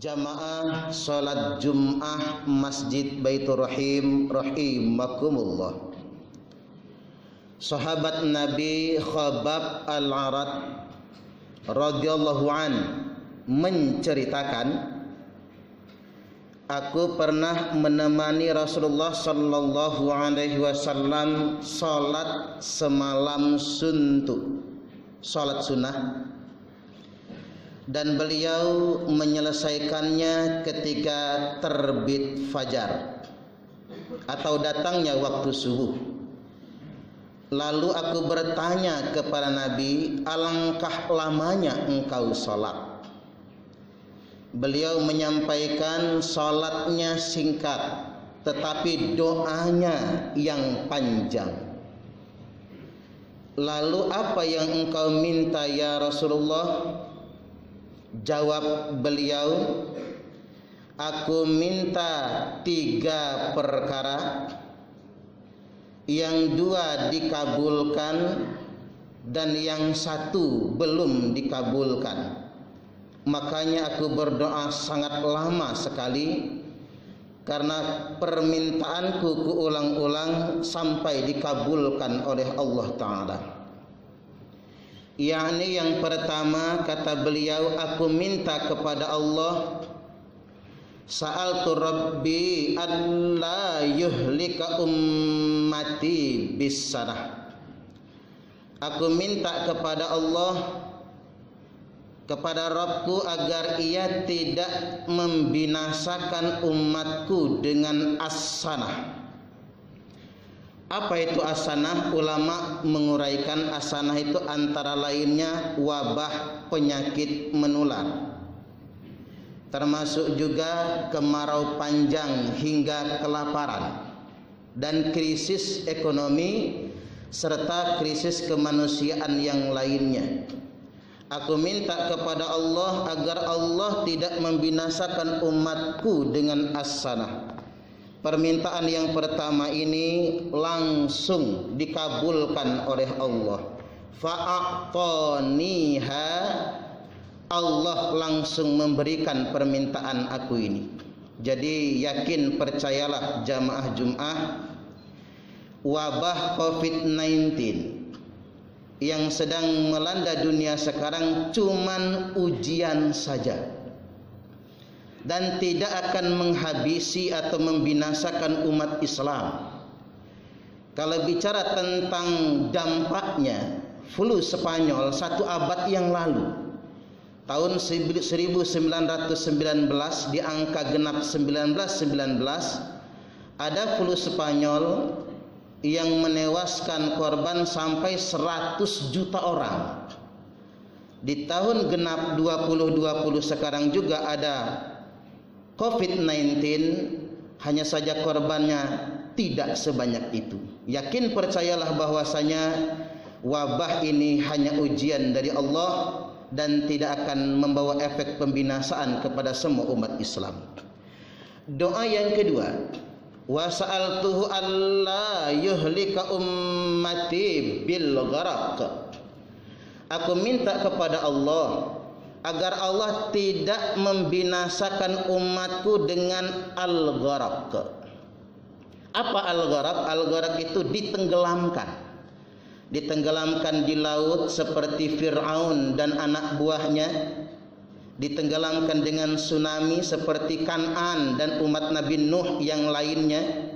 Jamaah salat Jum'ah Masjid Baitur Rahim rahimakumullah. Sahabat Nabi Khabbab Al-Arat radhiyallahu an menceritakan, aku pernah menemani Rasulullah sallallahu alaihi wasallam salat semalam suntuk, salat sunnah, dan beliau menyelesaikannya ketika terbit fajar atau datangnya waktu subuh. Lalu aku bertanya kepada Nabi, alangkah lamanya engkau salat? Beliau menyampaikan salatnya singkat, tetapi doanya yang panjang. Lalu apa yang engkau minta ya Rasulullah? Jawab beliau, aku minta 3 perkara, yang 2 dikabulkan dan yang 1 belum dikabulkan. Makanya aku berdoa sangat lama sekali, karena permintaanku kuulang-ulang sampai dikabulkan oleh Allah Ta'ala. Yakni yang pertama, kata beliau, aku minta kepada Allah, sa'altu rabbi alla yuhlika ummati bisanah. Aku minta kepada Allah, kepada Rabbku, agar ia tidak membinasakan umatku dengan as-sanah. Apa itu as-sanah? Ulama menguraikan as-sanah itu antara lainnya wabah penyakit menular, termasuk juga kemarau panjang hingga kelaparan, dan krisis ekonomi serta krisis kemanusiaan yang lainnya. Aku minta kepada Allah agar Allah tidak membinasakan umatku dengan as-sanah. Permintaan yang pertama ini langsung dikabulkan oleh Allah. Fa'ataniha, Allah langsung memberikan permintaan aku ini. Jadi yakin, percayalah jamaah Jum'ah, wabah COVID-19 yang sedang melanda dunia sekarang cuman ujian saja, dan tidak akan menghabisi atau membinasakan umat Islam. Kalau bicara tentang dampaknya, flu Spanyol 1 abad yang lalu, tahun 1919, di angka genap 1919, ada flu Spanyol yang menewaskan korban sampai 100 juta orang. Di tahun genap 2020 sekarang juga ada COVID-19, hanya saja korbannya tidak sebanyak itu. Yakin, percayalah bahwasanya wabah ini hanya ujian dari Allah dan tidak akan membawa efek pembinasaan kepada semua umat Islam. Doa yang kedua, wa sa'altuhu alla yuhlika ummati bil gharaq. Aku minta kepada Allah agar Allah tidak membinasakan umatku dengan al-gharaq. Apa al-gharaq? Al-gharaq itu ditenggelamkan. Ditenggelamkan di laut seperti Fir'aun dan anak buahnya. Ditenggelamkan dengan tsunami seperti Kan'an dan umat Nabi Nuh yang lainnya.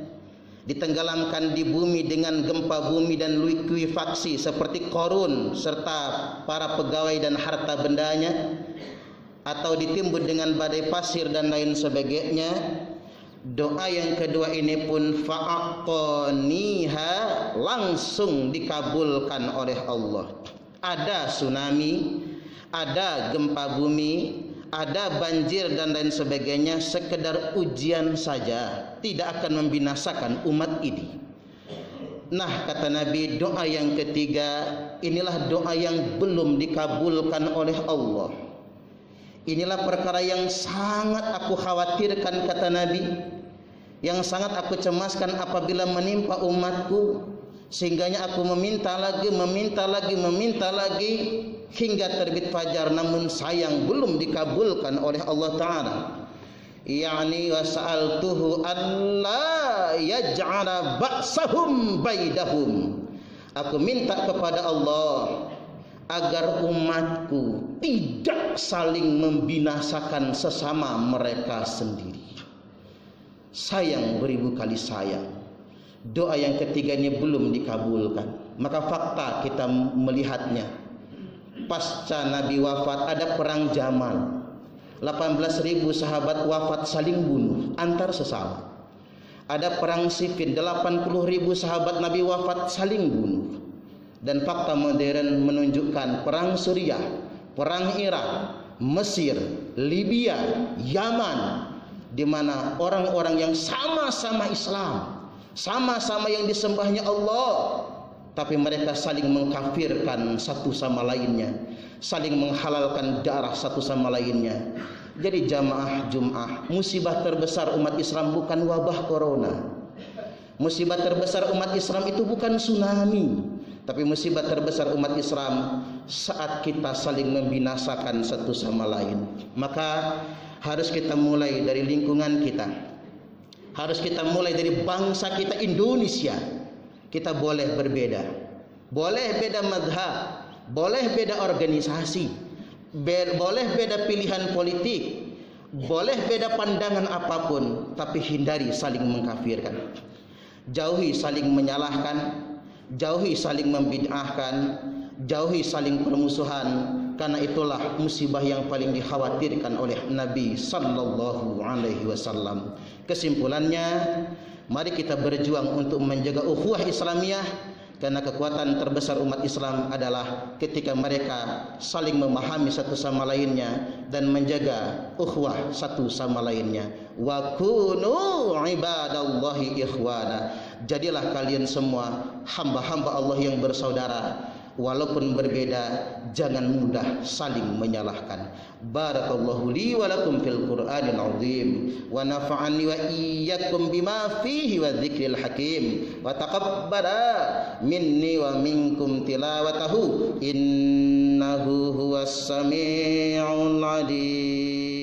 Ditenggelamkan di bumi dengan gempa bumi dan likuifaksi seperti Qarun serta para pegawai dan harta bendanya, atau ditimbun dengan badai pasir dan lain sebagainya. Doa yang kedua ini pun fa'aqaniha, langsung dikabulkan oleh Allah. Ada tsunami, ada gempa bumi, ada banjir dan lain sebagainya, sekedar ujian saja, tidak akan membinasakan umat ini. Nah, kata Nabi, doa yang ketiga inilah doa yang belum dikabulkan oleh Allah. Inilah perkara yang sangat aku khawatirkan, kata Nabi, yang sangat aku cemaskan apabila menimpa umatku, sehingganya aku meminta lagi, hingga terbit fajar, namun sayang belum dikabulkan oleh Allah Ta'ala. Yani wasa'altuhu alla yaj'ala ba'sahum baidahum. Aku minta kepada Allah agar umatku tidak saling membinasakan sesama mereka sendiri. Sayang beribu kali sayang, doa yang ketiganya belum dikabulkan. Maka fakta kita melihatnya, pasca Nabi wafat ada perang Jamal, 18.000 sahabat wafat saling bunuh antar sesama. Ada perang Siffin, 80.000 sahabat Nabi wafat saling bunuh. Dan fakta modern menunjukkan perang Suriah, perang Irak, Mesir, Libya, Yaman, di mana orang-orang yang sama-sama Islam, sama-sama yang disembahnya Allah, tapi mereka saling mengkafirkan satu sama lainnya, saling menghalalkan darah satu sama lainnya. Jadi jamaah Jum'ah, musibah terbesar umat Islam bukan wabah corona. Musibah terbesar umat Islam itu bukan tsunami, tapi musibah terbesar umat Islam saat kita saling membinasakan satu sama lain. Maka harus kita mulai dari lingkungan kita, harus kita mulai dari bangsa kita Indonesia. Kita boleh berbeda, boleh beda madhab, boleh beda organisasi, boleh beda pilihan politik, boleh beda pandangan apapun, tapi hindari saling mengkafirkan. Jauhi saling menyalahkan, jauhi saling membid'ahkan, jauhi saling permusuhan, karena itulah musibah yang paling dikhawatirkan oleh Nabi sallallahu alaihi wasallam. Kesimpulannya, mari kita berjuang untuk menjaga ukhuwah Islamiyah, karena kekuatan terbesar umat Islam adalah ketika mereka saling memahami satu sama lainnya dan menjaga ukhuwah satu sama lainnya. Wa kunu ibadallahi ikhwana. Jadilah kalian semua hamba-hamba Allah yang bersaudara. Walaupun berbeda, jangan mudah saling menyalahkan. Barakallahu li wa lakum fil Qur'anil azim, wa nafa'ani wa iyyakum bima fihi wa dzikril hakim, wa taqabbala minni wa minkum tilawatahu innahu huwas sami'ul alim.